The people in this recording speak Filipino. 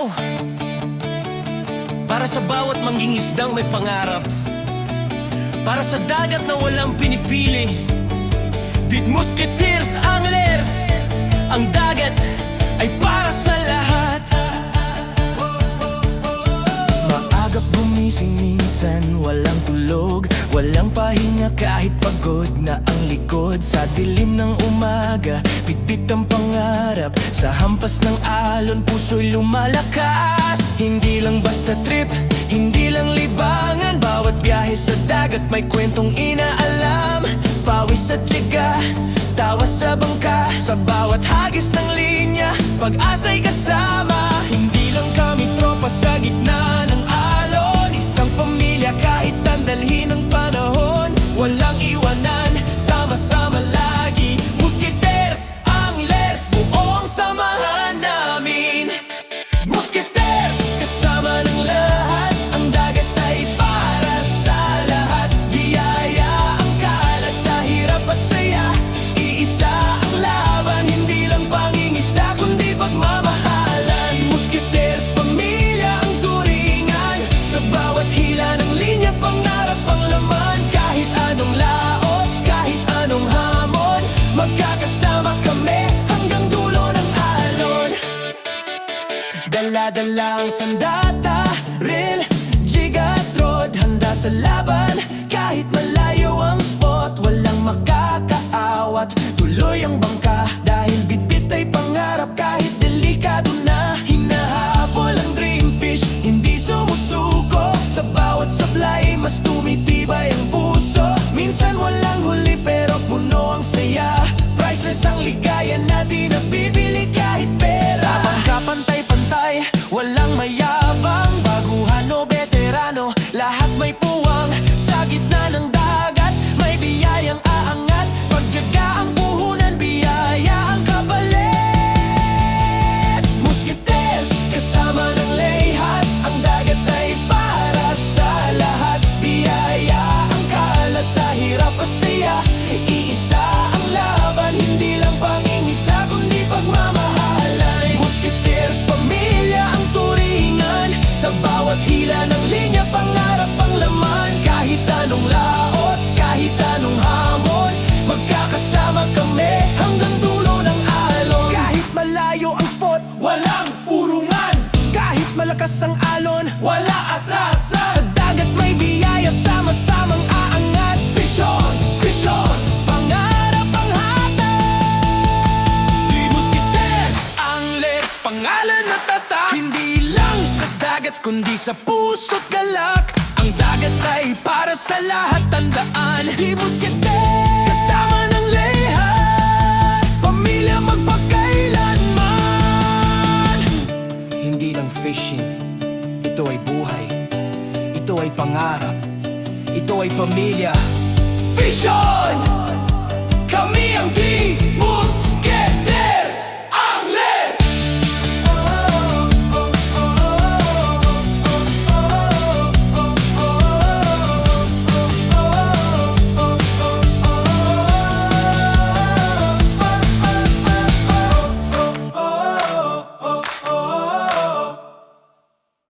araw, para sa bawat manggingisdang may pangarap, para sa dagat na walang pinipili. Dit Musketeers Anglers, ang dagat ay para sa lahat. Maagap gumising minsan, walang tulog, walang pahinga kahit pagod na ang likod. Sa dilim ng umaga, bitbit ang pangarap, sa hampas ng alon puso'y lumalakas. Hindi lang basta trip, hindi lang libangan, bawat biyahe sa dagat may kwentong inaalam. Pawis at tiyaga, tawa sa bangka, sa bawat hagis ng linya, pag-asa'y kasama. Hindi lang kami tropa sa gitna ng alon, isang pamilya kahit sandalhin ng panahon. Walang iwanan, sama-sama lagi. Musketeers, Anglers, buong samahan namin. Musketeers, kasama ng lahat, ang dagat ay para sa lahat. Biyaya ang kalat sa hirap at saya, iisa ang laban, hindi lang pangingisda kundi pagmamahalan. Musketeers, pamilya ang turingan, sa bawat hila ng linya pangarap ang laman. Kahit anong laot, kahit anong hamon, magkakasama kami hanggang dulo ng alon. Dala-dala ang sandata, reel, jig at rod, handa sa laban. Kahit malayo ang spot, walang makakaawat, tuloy ang bangka. Dahil bitbit ay pangarap, kahit delikado na, hinahabol ang dream fish, hindi sumusuko. Sa bawat sablay, mas tumitibay ang puso. Minsan walang huli pero puno ang saya, priceless ang ligaya na di nabibili kahit pera. Sa bangka pantay-pantay, walang mayabang, baguhan o veterano, lahat may puwang. Sa gitna ng dagat, may biyayang aangat, pagtiyaga ang puhunan, biyaya ang kapalit. Musketeers, kasama ng layhat, ang dagat ay para sa lahat. Biyaya ang kalat sa hirap at saya, iisa ang laban, hindi lang pangingisda kundi pagmamahalan. Musketeers, pamilya ang turingan, sa bawat hila ng linya pangarap ang laman. Kahit anong laot, kahit anong hamon, magkakasama kami hanggang dulo ng alon. Kahit malayo ang spot, walang urungan, kahit malakas ang alon, wala atrasan. Sa dagat may biyaya, sama-samang aangat. Fish on, fish on, pangarap ang hatid. Di Musketeers, Anglers, pangalan na tatak, hindi lang sa dagat kundi sa puso't galak. Ang dagat ay para sa lahat, tandaan. Di Musketeers, kasama ng lahat, pamilya magpakailanman. Hindi lang fishing, ito ay buhay, ito ay pangarap, ito ay pamilya. Fish on!